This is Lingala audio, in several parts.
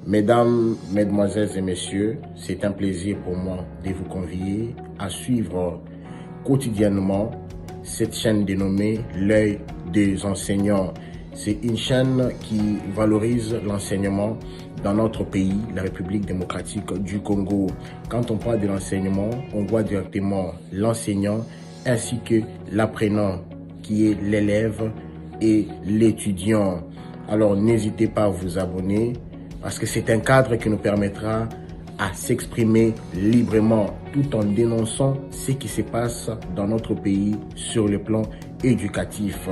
Mesdames, Mesdemoiselles et Messieurs, c'est un plaisir pour moi de vous convier à suivre quotidiennement cette chaîne dénommée L'œil des enseignants. C'est une chaîne qui valorise l'enseignement dans notre pays, la République démocratique du Congo. Quand on parle de l'enseignement, on voit directement l'enseignant ainsi que l'apprenant qui est l'élève et l'étudiant. Alors n'hésitez pas à vous abonner parce que c'est un cadre qui nous permettra à s'exprimer librement tout en dénonçant ce qui se passe dans notre pays sur le plan éducatif.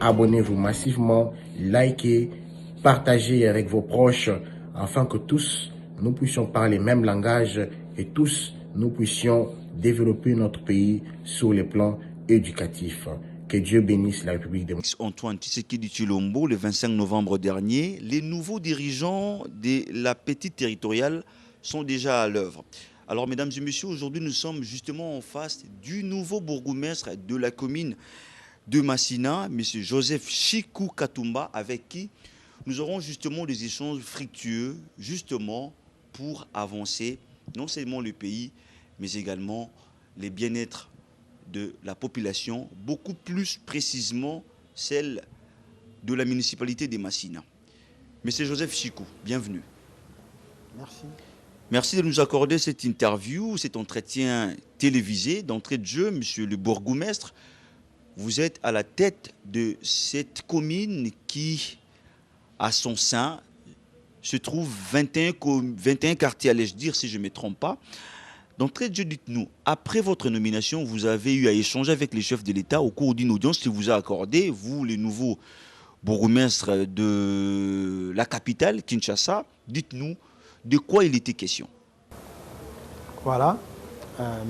Abonnez-vous massivement, likez, partagez avec vos proches afin que tous nous puissions parler le même langage et tous nous puissions développer notre pays sur le plan éducatif. Que Dieu bénisse la République démocratique. Antoine Tshisekedi Tshilombo, le 25 novembre dernier, les nouveaux dirigeants de la petite territoriale sont déjà à l'œuvre. Alors, mesdames et messieurs, aujourd'hui, nous sommes justement en face du nouveau bourgmestre de la commune de Massina, M. Joseph Chikou Katumba, avec qui nous aurons justement des échanges fructueux, justement pour avancer non seulement le pays, mais également les bien-être de la population, beaucoup plus précisément celle de la municipalité de Massina. Monsieur Joseph Chikou, bienvenue. Merci. Merci de nous accorder cette interview, cet entretien télévisé. D'entrée de jeu, monsieur le bourgmestre, vous êtes à la tête de cette commune qui, à son sein, se trouve 21 quartiers, allais-je dire, si je ne me trompe pas. D'entrée de jeu, dites-nous, après votre nomination, vous avez eu à échanger avec les chefs de l'État au cours d'une audience qui vous a accordé, vous, les nouveaux bourgmestres de la capitale, Kinshasa. Dites-nous de quoi il était question. Voilà.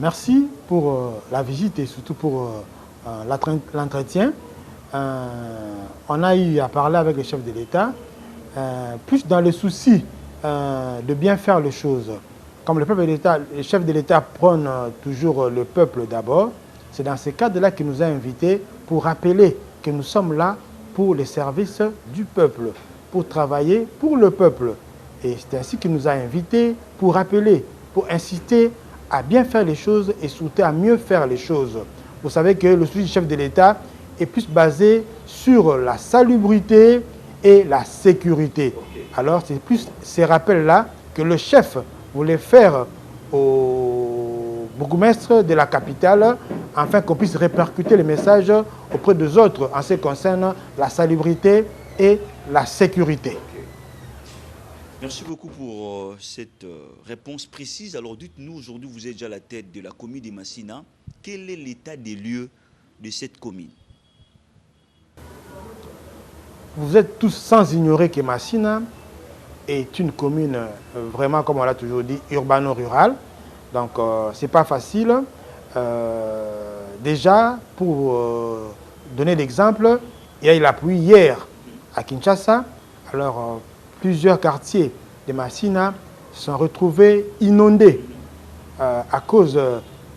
Merci pour la visite et surtout pour l'entretien. On a eu à parler avec les chefs de l'État, plus dans le souci de bien faire les choses. Comme les chefs de l'État prônent toujours le peuple d'abord, c'est dans ce cadre-là qu'il nous a invités pour rappeler que nous sommes là pour les services du peuple, pour travailler pour le peuple. Et c'est ainsi qu'il nous a invités pour rappeler, pour inciter à bien faire les choses et surtout à mieux faire les choses. Vous savez que le souci du chef de l'État est plus basé sur la salubrité et la sécurité. Alors c'est plus ces rappels-là que le chef voulait faire au bourgmestre de la capitale afin qu'on puisse répercuter les messages auprès des autres en ce qui concerne la salubrité et la sécurité. Merci beaucoup pour cette réponse précise. Alors dites-nous, aujourd'hui vous êtes déjà à la tête de la commune de Massina. Quel est l'état des lieux de cette commune? Vous êtes tous sans ignorer que Massina est une commune vraiment, comme on l'a toujours dit, urbano-rurale. Donc, ce n'est pas facile. Déjà, pour donner l'exemple, il y a eu la pluie hier à Kinshasa. Alors, plusieurs quartiers de Massina sont retrouvés inondés à cause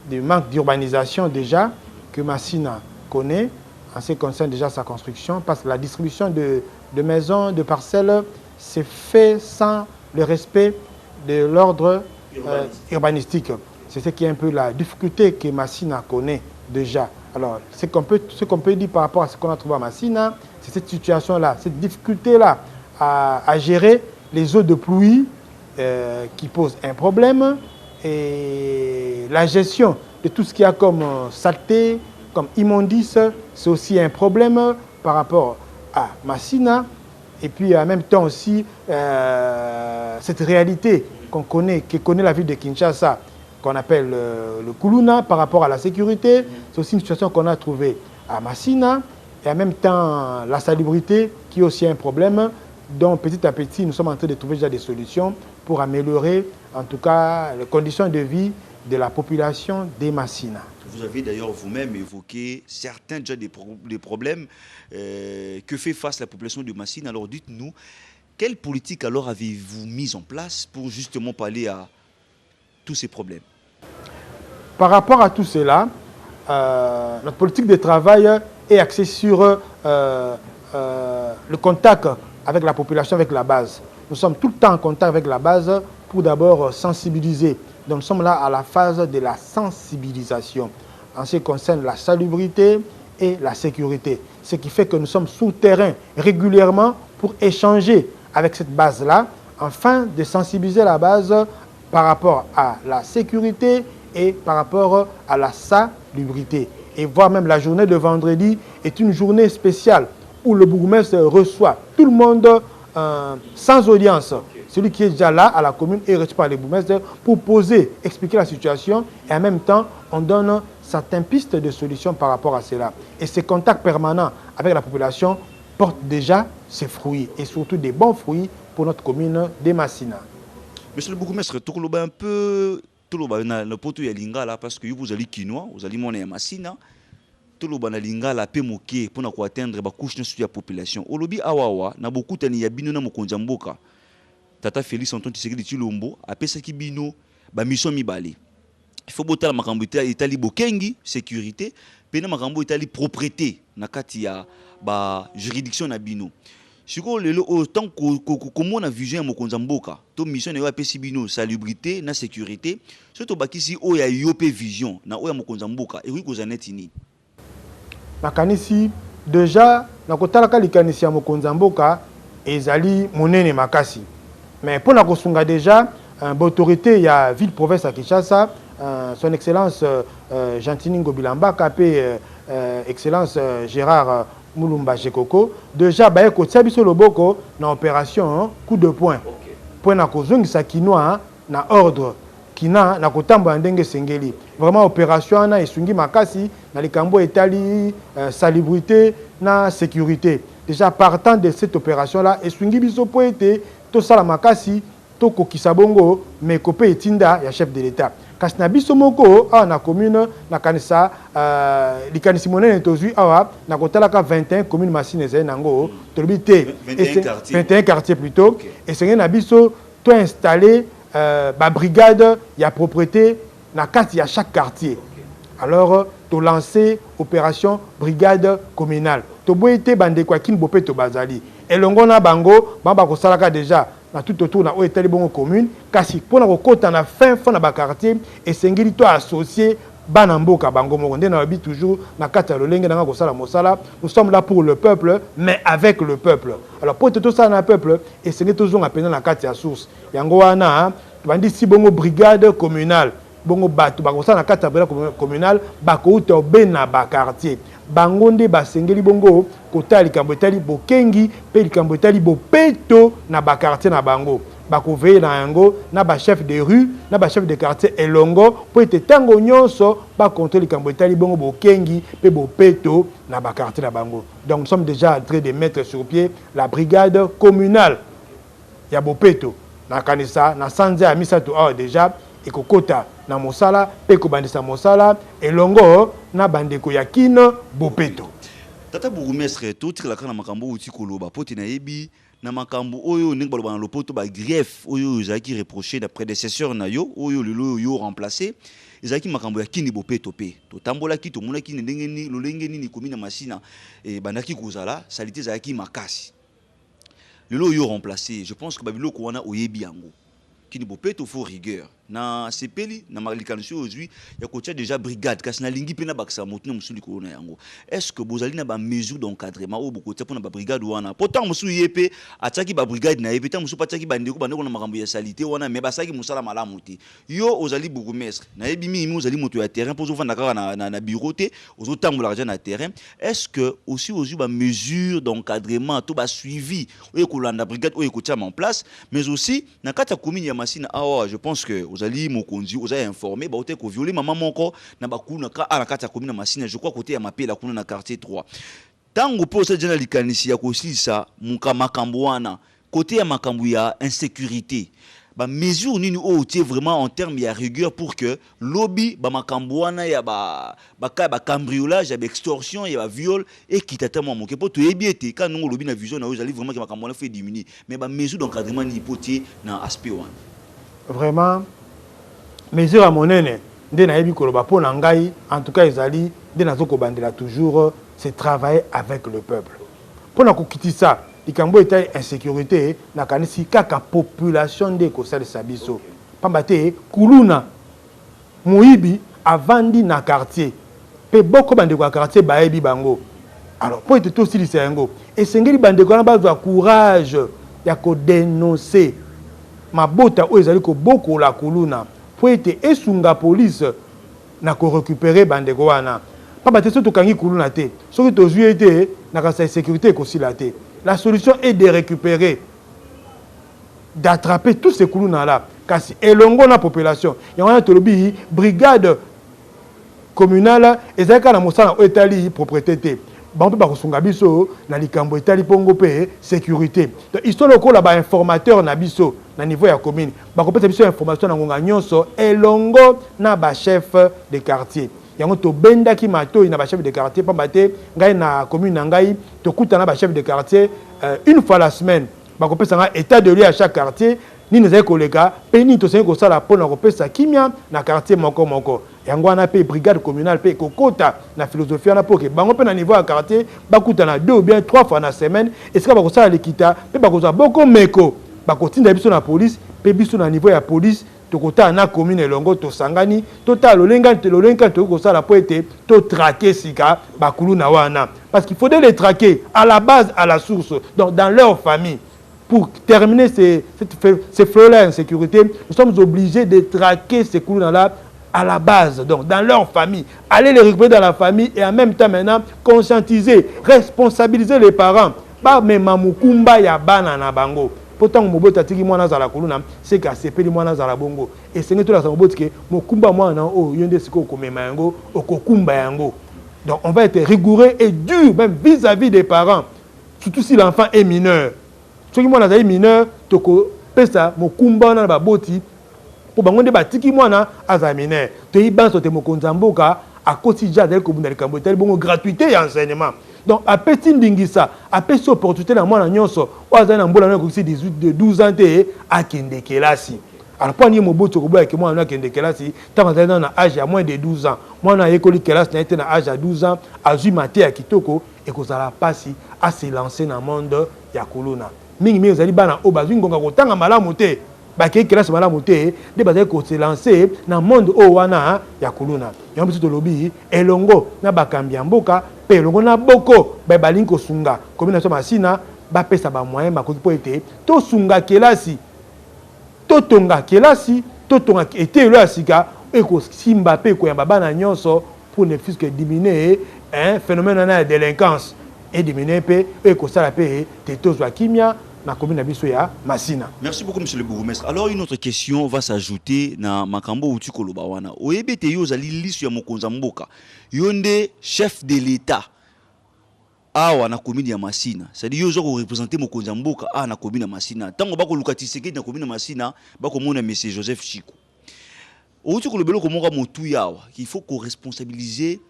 du manque d'urbanisation déjà que Massina connaît en ce qui concerne déjà sa construction, parce que la distribution de maisons, de parcelles, c'est fait sans le respect de l'ordre urbanistique. C'est ce qui est un peu la difficulté que Massina connaît déjà. Alors, ce qu'on peut dire par rapport à ce qu'on a trouvé à Massina, c'est cette situation-là, cette difficulté-là à gérer les eaux de pluie qui posent un problème et la gestion de tout ce qu'il y a comme saleté, comme immondice, c'est aussi un problème par rapport à Massina. Et puis en même temps aussi, cette réalité qu'on connaît, que connaît la ville de Kinshasa, qu'on appelle le Kuluna par rapport à la sécurité, c'est aussi une situation qu'on a trouvée à Massina. Et en même temps, la salubrité, qui est aussi un problème, dont petit à petit, nous sommes en train de trouver déjà des solutions pour améliorer, en tout cas, les conditions de vie de la population des Massina. Vous avez d'ailleurs vous-même évoqué certains déjà des problèmes que fait face la population de Massina. Alors dites-nous, quelle politique alors avez-vous mise en place pour justement pallier à tous ces problèmes? Par rapport à tout cela, notre politique de travail est axée sur le contact avec la population, avec la base. nous sommes tout le temps en contact avec la base pour d'abord sensibiliser. Donc nous sommes là à la phase de la sensibilisation en ce qui concerne la salubrité et la sécurité. Ce qui fait que nous sommes sur terrain régulièrement pour échanger avec cette base-là, afin de sensibiliser la base par rapport à la sécurité et par rapport à la salubrité. Et voire même la journée de vendredi est une journée spéciale où le bourgmestre reçoit tout le monde sans audience. Celui qui est déjà là à la commune est reçu par les bourgmestres pour poser, expliquer la situation et en même temps, on donne certaines pistes de solutions par rapport à cela. Et ces contacts permanents avec la population portent déjà ses fruits et surtout des bons fruits pour notre commune de Massina. Monsieur le bourgmestre, tu as un peu le poteau ya lingala parce que vous allez quinoa, vous allez monnaie Massina. Tout le monde a lingala pe moké pour atteindre ba couche de la population. Olobi awawa na beaucoup tani ya bino na mokonzamboka. Tata Félix Antoine Tshisekedi Tshilombo a pesa ki bino ba mission mibale. Il faut botter la makambo itali bokengi sécurité, pe na makambo itali propriété na kati ya ba juridiction na bino. Siko lelo autant comment on a vision mokonzamboka, to mission na pesa bino salubrité na sécurité, surtout bakisi o ya yopé vision na o ya mokonzamboka et oui kozanetini. Nakanisi déjà na kotalaka likanisi ya mokonzamboka ezali monene makasi. Mais pour la kosunga déjà l'autorité il y a ville province à Kinshasa, son excellence Gentini Ngobilamba kapé excellence Gérard Mulumba Jekoko déjà baye ko tsabiso loboko na opération coup de poing. Pour na kozongisa kinoa na ordre kina na kotamba ndenge sengeli. Vraiment opération na esungi makasi na likambo etali salubrité na sécurité. Déjà partant de cette opération là esungi biso po été to sala makasi to kokisa bongo mais kopé etinda ya chef de l'état. Kasi na biso moko awa na commune na kanisa likanisi monene tozui awa na kotalaka 21 commune Massina ezali nango tolobi te 21 quartiers plutôt et c'est na biso to installer ba brigade ya propreté na kati ya chaque quartier. Alors to lancer opération brigade communale. To boyete bande kwa kin bopé to bazali. Elongo na bango bamba ko salaka déjà na tout autour na o etali bongo commune kasi pona ko kota na fin na ba quartier et sengeli to associé bana mboka bango moko nde na bi toujours na kata lolenge na ko sala mosala. Nous sommes là pour le peuple mais avec le peuple. Alors pour tout ça na peuple et sengeli toujours apena na kata ya source. Yango wana bandi si bongo brigade communale bongo batu ba ko sala na kata brigade communale ba ko uta bena ba quartier. Bangonde basengeli bongo kota likambo etali bokengi pe likambo etali bopeto na ba quartier na bango bako veiller na yango na ba chef de rue na ba chef de quartier elongo po ete tango nyonso ba contrôler likambo etali bongo bokengi pe bopeto na ba quartier na bango. Donc nous sommes déjà en train de mettre sur pied la brigade communale ya bopeto na kanisa na sanza ya misato awa déjà ekokota na mosala pe ko bandisa mosala elongo na bandeko ya kino bopeto. Tata bourgmestre to tira kana makambo uti koloba poti na yebi na makambo oyo ndenge baloba na lopoto ba grief oyo zaki reproché na prédécesseur na yo oyo lelo yo remplacer ezaki makambo ya kini bopeto pe to tambola ki to mona kini ndenge ni lolenge ni komina Massina e bandaki kozala salité zaki makasi lelo yo remplacer. Je pense que babilo ko wana oyebi yango kini bopeto faut rigueur na sepeli na malikanisi aujourd'hui ya kotia déjà brigade kasi na lingi pe na bakisa motu na musuli ko na yango. Est-ce que bozali na ba mesure d'encadrement au bokotia pour na ba brigade wana pourtant musu yepe ataki ba brigade na yepe ta musu pataki bandeko bandeko na makambo ya salité wana mais basaki musala malamu te yo ozali bourgmestre na yebi mimi ozali moto ya terrain pour ozofanda kaka na bureau te ozotambola raja na terrain. Est-ce que aussi aujourd'hui ba mesure d'encadrement to ba suivi oyo kolanda brigade oyo kotia en place mais aussi na kata commune ya Massina awa je pense que ozali mokonzi ozali informé ba ote ko violer maman moko na bakuna ka na kata commune Massina je crois côté ya mapela kuna na quartier 3 tango po sa jana likanisi ya kosilisa makambo wana côté ya makambo ya insécurité ba mesure nini o tie vraiment en termes ya rigueur pour que lobby ba makambo wana ya ba cambriolage ya ba extorsion ya ba viol et kitatalement moke po to ebiete quand nous lobby na vision na ozali vraiment que makambo wana fait diminuer mais ba mesure d'encadrement ni potier na aspect wana vraiment mesure à monene nde na yebi koloba po na ngai en tout cas ezali nde nazo ko bandela toujours c'est travailler avec le peuple. Pour na kokitisa likambo eta insécurité na kanisi kaka population de ko salisa biso pamba te kuluna moyibi avandi na quartier pe boko bandeko ya quartier baebi bango alors po ete tosilisa yango esengeli bandeko wana bazwa courage ya kodénoncer mabota oyo ezali kobokola kuluna po ete esunga police na korécupérer bandeko wana pamba te so tokangi kuluna te soki tozwi ete na kasa sécurité ekosila te. La solution est de récupérer, d'attraper tous ces kuluna-là. Car si elongo na population, il y a une brigade communale, et ça na mosala etali propriété. Ba on peut pas kosunga biso na likambo etali pongo pe sécurité. Donc ils sont locaux là-bas informateur na biso na niveau ya commune. Ba ko pesa biso information na ngonga nyonso elongo na ba chef de quartier. Yango to benda ki mato ina ba chef de quartier pamba te ngai na commune na ngai to kutana ba chef de quartier une fois la semaine ba ko pesa nga état de lieu à chaque quartier ni nezai kolega pe ni to sengi ko sala pona ko pesa kimia na quartier moko yango wana pe brigade communale pe kokota na philosophie na poke bango pe na niveau ya quartier ba kutana 2 ou bien 3 fois na semaine et ce ba ko sala likita pe ba ko za boko meko ba ko tinda biso na police pe biso na niveau ya police tokota na commune elongo to sangani total lolenga to ko sala po ete to traquer sika bakulu na wana parce qu'il faudrait les traquer à la base à la source donc dans leur famille pour terminer ces fleurs-là d'insécurité nous sommes obligés de traquer ces kuluna là à la base donc dans leur famille aller les récupérer dans la famille et en même temps maintenant conscientiser responsabiliser les parents ba mema mukumba ya bana na bango. Pourtant mobota tiki mwana zala kuluna c'est ka sepeli mwana zala bongo et c'est tout la mobota ke mokumba mwana o yende siko komema yango okokumba yango. Donc on va être rigoureux et dur même vis-à-vis des parents surtout si l'enfant est mineur. Soki mwana zali mineur toko pesa mokumba na ba boti pour bango de batiki mwana aza mineur to ibanso te mokonzamboka à quotidien dès que vous n'avez qu'à botter bon gratuité et enseignement. Donc à petit ndingisa à petit opportunité na mwana nyonso oza na mbola na ko 18 de 12 ans te a kende kelasi. Alors pour ni moboto ko boya ke mwana na kende kelasi tant na âge à moins de 12 ans. Mwana ekoli kelasi na été na âge à 12 ans azui maté ya kitoko et ko sala pasi à se lancer dans monde ya kolona. Mingi ozali bana o bazui ngonga ko tanga malamu te. Baki kelasi malamu te de bazali ko se lancer dans monde o wana ya kolona. Yambi to lobi elongo na bakambi ya mboka pe elongo na boko ba balingi ko sunga commune Masina ba pesa ba moyen ba ko po ete to sunga kelasi to tonga kelasi to tonga ete lo asika e ko simba pe ko ya bana nyonso pour ne fût que diminuer un phénomène de délinquance et diminuer pe e ko sala pe te tozwa kimia na commune na biso ya Masina. Merci beaucoup monsieur le bourgmestre. Alors une autre question va s'ajouter na makambo uti koloba wana. Oyebete yo zali lisu ya mokonza mboka. Yonde chef de l'État. Awa na commune ya Masina. C'est-à-dire yo zo ko représenter mokonza mboka na commune ya Masina. Tango bako lukatiseke na commune ya Masina, bako mona monsieur Joseph Chikou. Uti kolobelo ko monga motu yawa, qu'il faut qu'on responsabiliser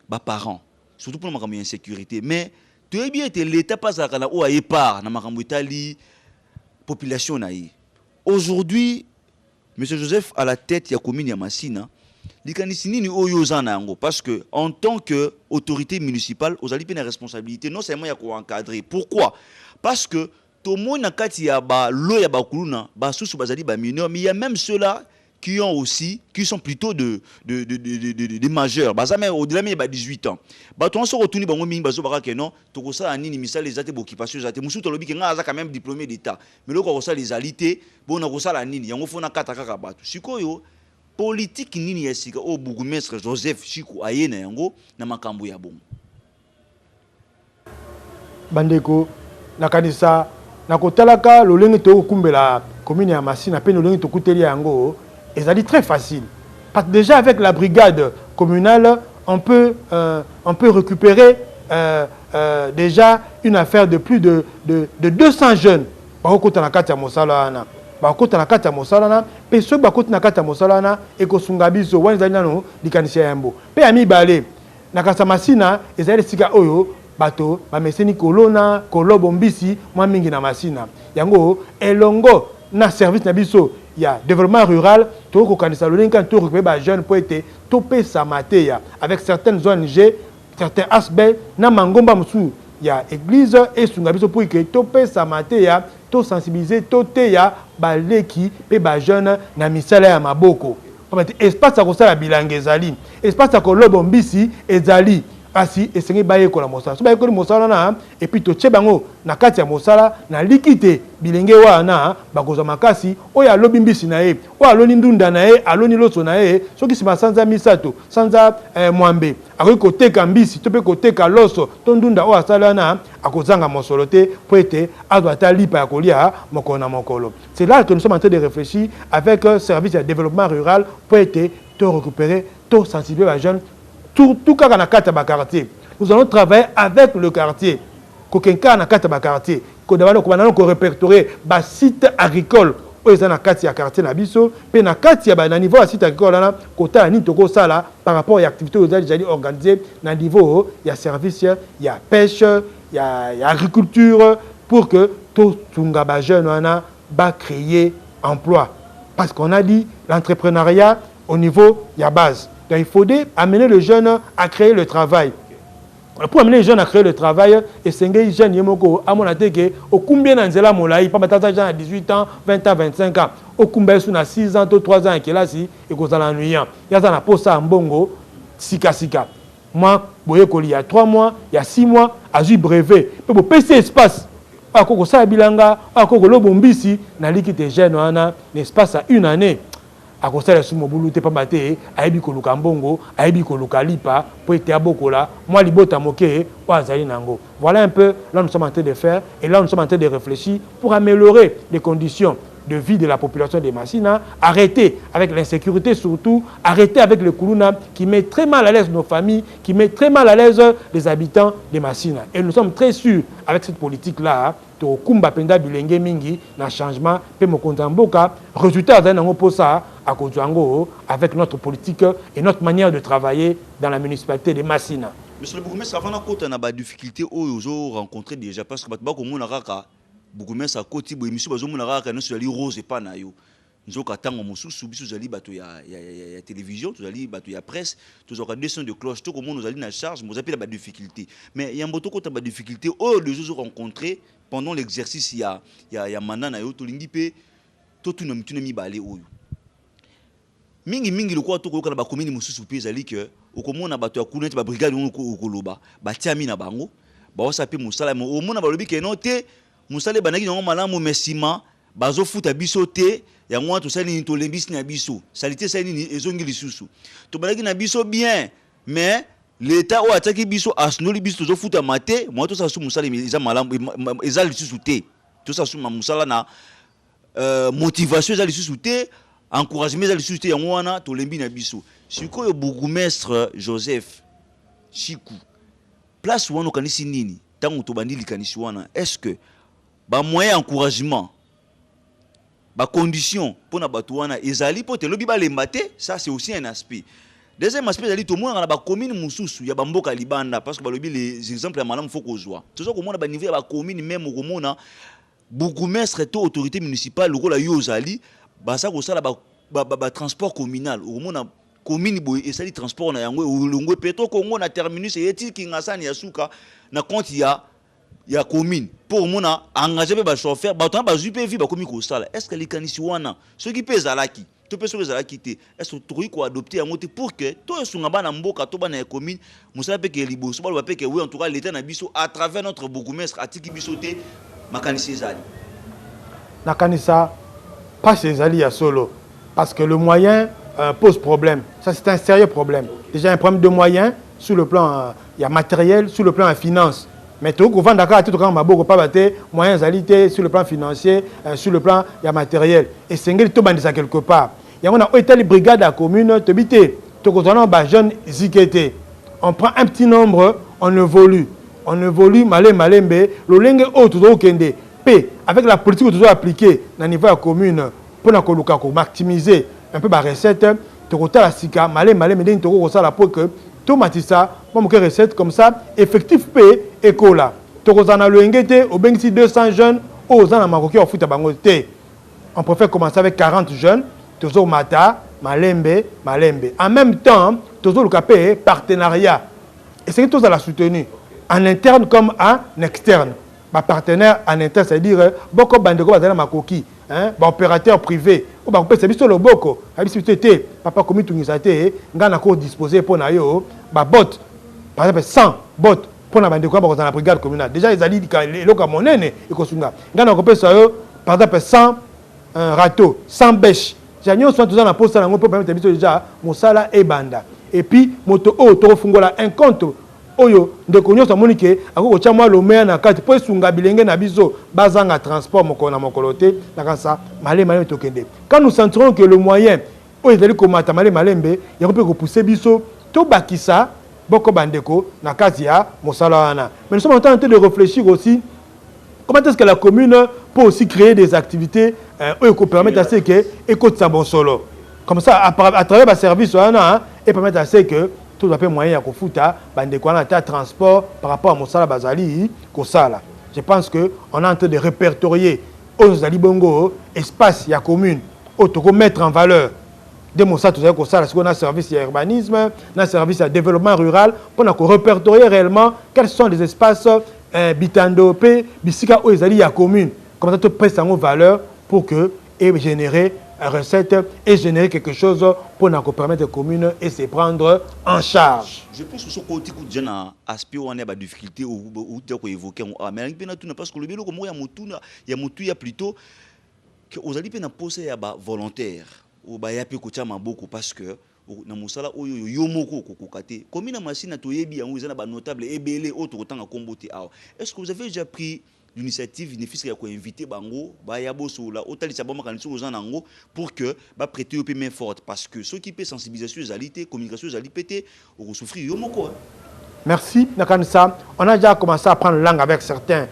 ba parents, surtout pour makambo ya insécurité. Mais tu es bien été l'État passe à la OAE par na makambo Italie population naïe. Aujourd'hui, M. Joseph à la tête ya commune ya Masina, likanisini ni oyozana yango parce que en tant que autorité municipale, aux ali une responsabilité non seulement ya ko encadrer. Pourquoi? Parce que tout le monde na kati ya ba lo ya ba kuluna, ba susu bazali ba mineurs, mais il y a même ceux-là qui sont plutôt des majeurs. Bazame au-delà mais 18 ans. Ba to so retourner bango mingi bazo baka non, to ko sa nini misala les ate occupation zate musu to lobi ke nga za quand même diplômé d'état. Mais loko ko sa les alité, bon na ko sa la nini, yango fona kata kaka batu. Sikoyo politique nini ya sika o bourgmestre Joseph Chikou ayena yango na makambo ya bongo. Bandeko nakanisa nakotalaka lolenge to kumbela commune ya Masina pe lolenge to kuteli yango. Et ça dit très facile. Parce que déjà avec la brigade communale, on peut récupérer déjà une affaire de plus de 200 jeunes. Bakota na kati ya mosalana. Bakota na kati ya mosalana. Pe so bakota na kati ya mosalana eko sungabiso wanza nano likanisia yambo. Pe ami balé na kasa Masina ezali sika oyo bato ba meseni kolona kolobo mbisi mwa mingi na Masina. Yango elongo na service na biso il y a développement rural, tout le candidat tout récupérer jeunes pour être topé sa matéya avec certaines ONG, certains aspects na mangomba musu ya église et sunga biso pour que to pesa mate ya to sensibiliser to te ya baleki pe ba jeune na misala ya maboko. Espace ko sala bilanga ezali, espace ko lobo mbisi ezali. Asi esengi baye ko la mosala. So baye ko mosala na et puis to tchebango na kati ya mosala na likite bilenge wana bakoza makasi oya lobi mbisi na ye, oya loni ndunda na ye, aloni loso na ye, soki sima sanza misato, sanza mwambe. Akoki koteka mbisi, to pe koteka loso, to ndunda oya sala na akozanga mosolo te po ete azwa ta lipa ya kolia mokolo na mokolo. C'est là que nous sommes en train de réfléchir avec service de développement rural pour ete to récupérer, to sensibiliser les jeunes tout cas dans le quartier. Nous allons travailler avec le quartier. Quelqu'un dans le quartier, qu'on répertorier les sites agricoles où ils sont dans le quartier nabiso, puis dans le niveau de site agricole là, côté ni toko sala par rapport à l'activité aux déjà organisées dans le niveau il y a service, il y a pêche, il y a agriculture pour que tout tunga jeune wana ba créer emploi. Parce qu'on a dit l'entrepreneuriat au niveau il y a base. Donc il faut amener le jeune à créer le travail. Pour amener les jeunes à créer le travail, et c'est les jeunes yemoko à mon attaque au combien d'anzela molai pas mettre gens à 18 ans, 20 ans, 25 ans. Au combien sont à 6 ans, 3 ans qui là si et qu'on s'en ennuyant. Il y a ça pour ça en bongo sika. Moi, il y a 3 mois, il y a 6 mois, à juste brevet. Pour PC espace. À koko sa bilanga, à koko lobombisi, na likite jeune wana, l'espace à 1 année. A constat sur mon boulot, pas maté, aibi ko lukambongo, aibi ko lukalipa, pour être à bokola, moi libota moké, oazali nango. Voilà un peu là nous sommes en train de faire et là nous sommes en train de réfléchir pour améliorer les conditions de vie de la population de Massina, arrêter avec l'insécurité surtout, arrêter avec le Koulouna qui met très mal à l'aise nos familles, qui met très mal à l'aise les habitants de Massina. Et nous sommes très sûrs avec cette politique-là, to kumba penda bilenge mingi na changement pe mokonzamboka résultat d'un an pour ça à Kozango avec notre politique et notre manière de travailler dans la municipalité de Massina. Monsieur le bourgmestre, avant la côte, on a des difficultés aux rencontrées déjà parce que beaucoup de gens bourgmestre à côté bo émission bazo mona raka no sali rose pa na yo nzoka tango mosusu biso zali bato ya télévision to zali bato ya presse to zoka descend de cloche to comment nous allons na charge nous appelle la difficulté mais il y a mboto ko ta ba difficulté les jours rencontrés pendant l'exercice il y a manana yo to lingi pe to tuna mtuna mi balé oyo mingi le quoi to ko na ba commune mosusu pe zali que okomona bato ya kunete ba brigade ko loba ba tiami na bango ba osape musala mo omona ba lobi ke no te musale banaki non malamu mesima bazo futa biso te ya ngwa to sali to lembisi na biso salite sali ni ezongi lisusu to banaki na biso bien mais l'état o ataki biso asnoli biso to futa mate moi to sa su musale eza malamu eza lisusu te to sa su musala na motivation eza lisusu te encouragement eza lisusu te ya ngwana to lembi na biso sikoyo bourgmestre Joseph Chiku place wana kanisi nini tango to bandili kanisi wana est-ce que ba moyen encouragement ba condition pour na batouana ezali pour te lobi ba lembate ça c'est aussi un aspect. Deuxième aspect ezali to mona na ba commune mususu ya bamboka libanda parce que ba lobi les exemples ya malamu faut ko joie. Toujours ko mona ba niveau ya ba commune même ko mona bourgmestre to autorité municipale ko la yo zali ba ça ko sala ba transport communal ko mona commune boy esali transport na yango ulungwe peto Congo na terminus yeti kingasani ya suka na compte ya commune pour mona engager ba chauffeur ba temps ba jupe vie ba komi ko sala est-ce que les kanisi wana ceux qui pèse alaki to pèse alaki te est-ce que to ko adopter yango te pour que to esunga bana mboka to bana commune musala pe ke liboso ba pe ke oui en tout cas l'état na biso à travers notre bourgmestre atiki biso te makanisi ezali na kanisa pas ezali ya solo parce que le moyen pose problème. Ça c'est un sérieux problème. Déjà un problème de moyens sur le plan il y a matériel, sur le plan finance. Mais tout qu'on vend d'accord tout quand maboko pas batté moyens alité sur le plan financier, sur le plan il y a matériel et c'est ngeli to bandisa quelque part. Il y a on a été les brigades à commune te bité. To ko tona ba jeune zikete. On prend un petit nombre, on évolue malembe le lenge autre to kende P avec la politique que tu dois appliquer dans niveau de la commune pour na koluka ko maximiser un peu ba recette to ko la sika malembe mais to ko sala pour que tomatisa comme que recette comme ça effectif P écola to ko zana le ngete au bengisi 200 jeunes aux zana makoki au futa bango te on préfère commencer avec 40 jeunes tozo mata malembe en même temps tozo le capé partenariat et c'est que tous à la soutenir en interne comme en externe. Ma partenaire en interne, c'est-à-dire beaucoup bandeko bazala makoki, hein, ba opérateur privé, ou ba kopesa biso loboko, habisi tete, papa komi tungisa te, ngana ko disposer pour na yo, ba bot, par exemple 100 bot pour na bandeko ba kozana brigade communale. Déjà ils ali loka monene ikosunga. Ngana kopesa yo par exemple 100 râteaux, 100 bêches. Janyo soit tous en poste na ngo pour permettre biso déjà mosala e banda. Et puis moto o to fungola un compte oyo ndeko nyonso amonike akoko tia mwa lomea na kati po esunga bilenge na biso bazanga transport moko na mokolo te na kansa malema tokende. Quand nous sentirons que le moyen oyo ezali komata malembe ya ko pousser biso to bakisa boko bandeko na kati ya mosala wana. Mais nous sommes en train de réfléchir aussi comment est-ce que la commune peut aussi créer des activités qui permettent à ce que écoute ça bon solo. Comme ça à travers le service wana et permettre à ce que tout à fait moyen à futa bande quoi na transport par rapport à Mosala Bazali Kosala. Je pense que on est en train de répertorier aux Ali Bongo espace ya commune auto mettre en valeur de Mosala tout ça Kosala ce qu'on a service à urbanisme, na service à développement rural pour na répertorier réellement quels sont les espaces bitando pe bisika aux Ali ya commune comme ça tout presse en valeur pour que et générer recette et générer quelque chose pour nous permettre aux communes et se prendre en charge. Je pense que ce côté que j'ai un aspect où on a des difficultés ou tu as évoqué mais parce que le bilo comme il y a plutôt que aux alliés na poser ya ba volontaire ou ba ya pe ko chama beaucoup parce que na musala oyo yomoko kokokate comme na machine to yebi yango ezana ba notable ebele auto tanga kombote awa. Est-ce que vous avez déjà pris l'initiative bénéfice ko inviter bango ba ya bosola otalisa ba makanisi ozana ngo pour que ba prêter op main forte parce que ceux qui peut sensibilisation aux alités communication aux alités au souffrir yomoko. Merci nakanisa on a déjà commencé à prendre langue avec certains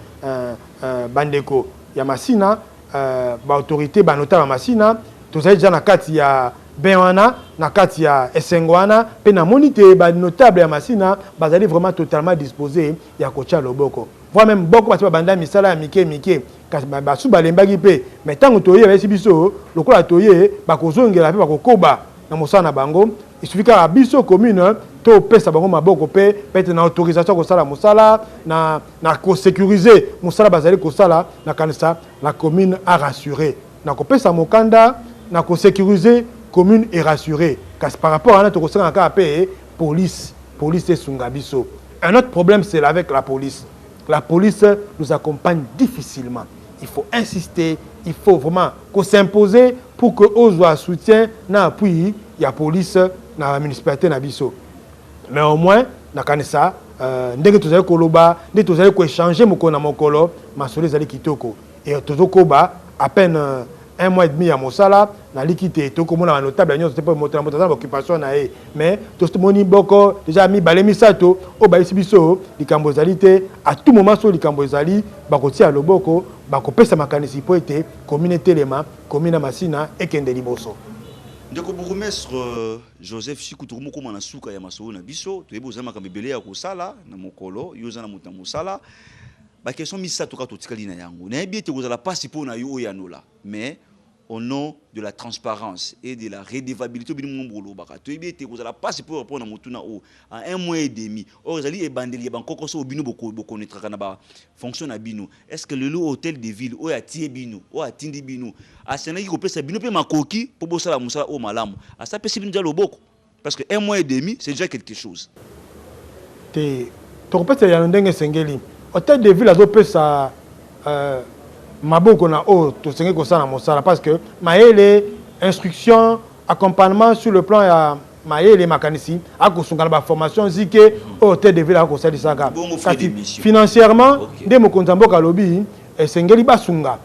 bandeko ya masina ba autorité ba notable masina to za déjà na kati ya benwana na kati ya esengwana pe na monité ba notable ya masina bazali vraiment totalement disposé ya kocha loboko. Voire même beaucoup parce que banda misala mike kasi ba su balembaki pe mais tant toye ba sibiso lokola toye ba kozongela pe ba kokoba na mosana na bango il suffit ka biso commune to pesa bango maboko pe peut na autorisation ko sala mosala na ko sécuriser mosala bazali ko sala na kanisa la commune a rassuré na ko pesa mokanda na ko sécuriser commune est rassurée kasi par rapport à notre ko sala ka pe police et sungabiso. Un autre problème c'est avec la police. La police nous accompagne difficilement. Il faut insister, il faut vraiment qu'on s'impose pour que aux soit soutien na appui la police na la municipalité na biso. Mais au moins na kanisa ndenge tozali koloba, ndenge tozali ko échanger moko na mokolo, masoli zali kitoko. Et tozokoba à peine 1 mois et demi à Mosala, na likité to comme na notable nyonso te po moto na occupation na e mais to moni boko déjà mi balemi sato o ba isibiso likambo zalité à tout moment so likambo zali ba ko tia loboko ba ko pesa makanisi po ete communauté lema commune masina et kende liboso. Ndeko bourgmestre Joseph Chikutu moko na suka ya masolo na biso to ebozama kambebele ya kosala na mokolo yoza na muta mosala ba question misato ka to tikali na yango na ebi ete kozala pasi po na yo yanola mais au nom de la transparence et de la redevabilité bini mombolo baka to ebi ete kozala pasi po rapport na mutuna o en 1 mois et demi or ezali e bandeli ba nkoko so bino boko connaître na ba fonction na bino. Est-ce que le hôtel de ville o ya tie bino o atindi bino asenaki ko pesa bino pe makoki po bosala musala o malamu asa pesi bino dialo boko parce que 1 mois et demi c'est déjà quelque chose te to pesa ya ndenge sengeli hôtel de ville azo pesa maboko na o to sengeli ko sana mosala parce que maele instruction accompagnement sur le plan ya maele makanisi akosunga ba formation zike hôtel de ville akosali saka financièrement de mokonza mboka lobi sengeli basunga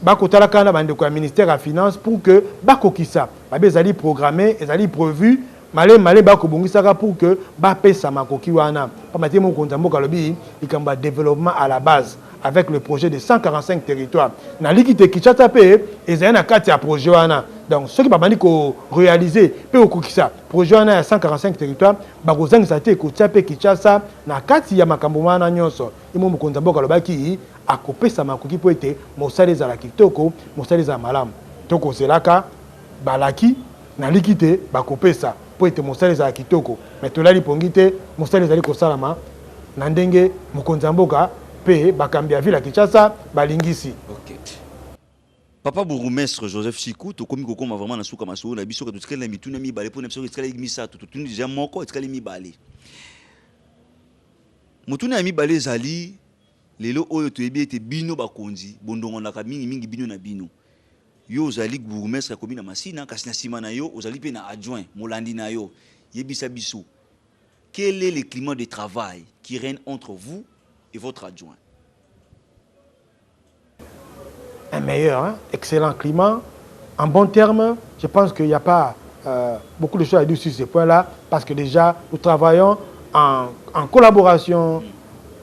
bakotala kana bandeko ya ministère ya finance pour que bakokisa babezali programmé ezali prévu malé bakobongisaka pour que bapesa makoki wana pamati mokonza mboka lobi likamba développement à la base avec le projet de 145 territoires na likite Kinshasa pe ezali na kati ya projet wana donc ceux qui babandi ko réaliser pe okokisa projet wana ya 145 territoires bakozangisa te ko tia pe Kinshasa na kati ya makambo wana nyonso imo mokonza mboka lobaki akopesa makoki po ete mosala ezala kitoko mosala ezala malamu toko zelaka balaki na likite bakopesa po ete mosala ezala kitoko mais tolali pongite mosala ezali kosalama Nandenge Mukonzamboka pe bakambia ville à Kinshasa balingisi. Ok. Papa bourgmestre Joseph Sikou, to komi kokoma vraiment na suka maso na biso ka to skala mituna mi balé pour na biso skala misa to tuni déjà moko skala mi balé. Mutuna mi balé zali lelo oyo to ebi ete bino bakonzi bondongo na mingi bino na bino. Yo ozali bourgmestre komi na Masina kasi na sima na yo ozali pe na adjoint molandi na yo yebisa biso. Quel est le climat de travail qui règne entre vous et votre adjoint? Un meilleur, hein? Excellent climat. En bon terme, je pense qu'il n'y a pas beaucoup de choses à dire sur ce point-là, parce que déjà, nous travaillons en collaboration,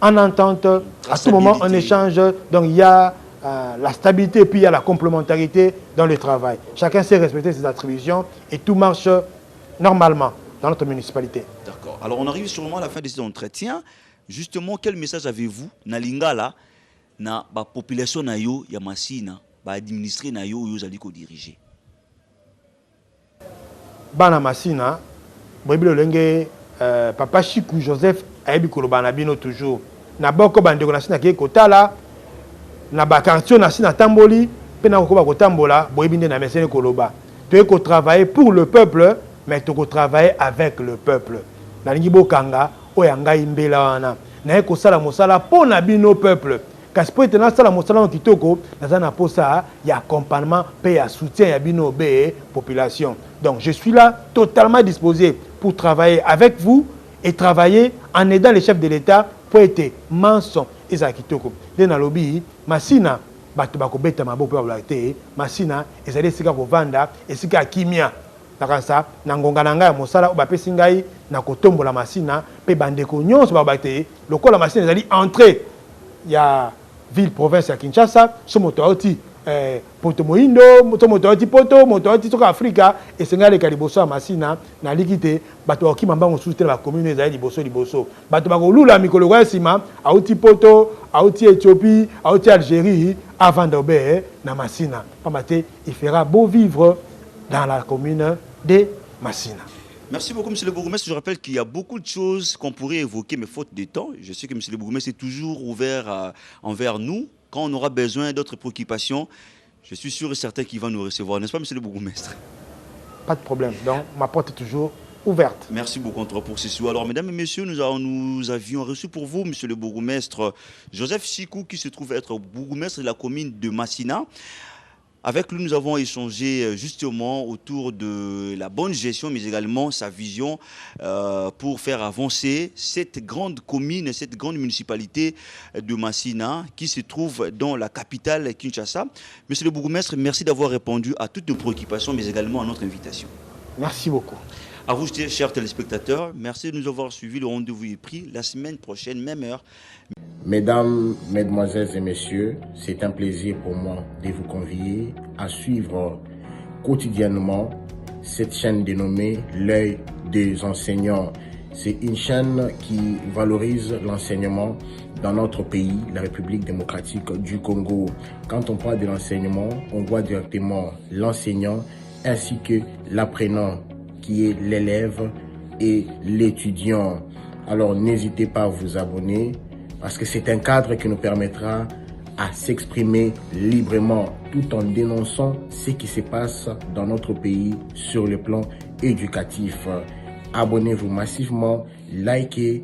en entente. À tout moment, on échange. Donc, il y a la stabilité et puis il y a la complémentarité dans le travail. Chacun sait respecter ses attributions et tout marche normalement dans notre municipalité. D'accord. Alors, on arrive sûrement à la fin de cet entretien. Justement, quel message avez-vous, Nalingala, na ba population na yo ya Masina, ba administrer na yo yo zali ko diriger? Bana Masina, boyebilo lenge Papa Chikou Joseph ayebi koloba na bino toujours. Na boko bandeko na sina ke kotala, na ba quartier na sina tamboli, pe na ko ba kotambola, boyebi nde na mesene koloba. Tu ko travailler pour le peuple, mais tu ko travailler avec le peuple. Na lingi bokanga oyanga imbela wana. Na ko sala mosala po na bino peuple. Kasi po ete nasala mosala na kitoko naza na posa ya accompagnement pe ya soutien ya bino be population. Donc je suis là totalement disposé pour travailler avec vous et travailler en aidant les chefs de l'État pour être manson eza kitoko. De na lobby Masina bato bakobeta maboko ya te Masina ezali sika kovanda esika kimia. Nakansa na ngonga na ngai mosala obapesi ngai na kotombola Masina pe bandeko nyonso babate lokola Masina ezali entrée ya ville province ya Kinshasa, so moto oti poto moindo, moto oti poto, moto oti toka Afrika et sengale ka liboso Masina na likite bato okima mbango sous la commune za liboso. Bato bakolula mikolo kwa sima, auti poto, auti Éthiopie, auti Algérie avant d'obéir na Masina. Pamate, il fera beau vivre dans la commune de Masina. Merci beaucoup, monsieur le bourgmestre. Je rappelle qu'il y a beaucoup de choses qu'on pourrait évoquer, mais faute de temps. Je sais que monsieur le bourgmestre est toujours ouvert envers nous. Quand on aura besoin d'autres préoccupations, je suis sûr et certain qu'il va nous recevoir. N'est-ce pas, monsieur le bourgmestre? Pas de problème. Donc, ma porte est toujours ouverte. Merci beaucoup pour ce soir. Alors, mesdames et messieurs, nous avions reçu pour vous, monsieur le bourgmestre Joseph Sikou, qui se trouve être bourgmestre de la commune de Masina. Avec lui, nous avons échangé justement autour de la bonne gestion, mais également sa vision pour faire avancer cette grande commune, cette grande municipalité de Masina qui se trouve dans la capitale Kinshasa. Monsieur le bourgmestre, merci d'avoir répondu à toutes nos préoccupations, mais également à notre invitation. Merci beaucoup. À vous, chers téléspectateurs, merci de nous avoir suivis. Le rendez-vous est pris la semaine prochaine, même heure. Mesdames, Mesdemoiselles et Messieurs, c'est un plaisir pour moi de vous convier à suivre quotidiennement cette chaîne dénommée L'œil des enseignants. C'est une chaîne qui valorise l'enseignement dans notre pays, la République démocratique du Congo. Quand on parle de l'enseignement, on voit directement l'enseignant ainsi que l'apprenant qui est l'élève et l'étudiant. Alors n'hésitez pas à vous abonner parce que c'est un cadre qui nous permettra à s'exprimer librement tout en dénonçant ce qui se passe dans notre pays sur le plan éducatif. Abonnez-vous massivement, likez,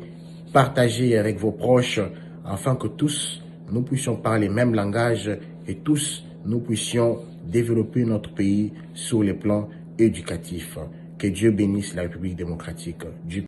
partagez avec vos proches afin que tous nous puissions parler le même langage et tous nous puissions développer notre pays sur le plan éducatif. Que Dieu bénisse la République démocratique du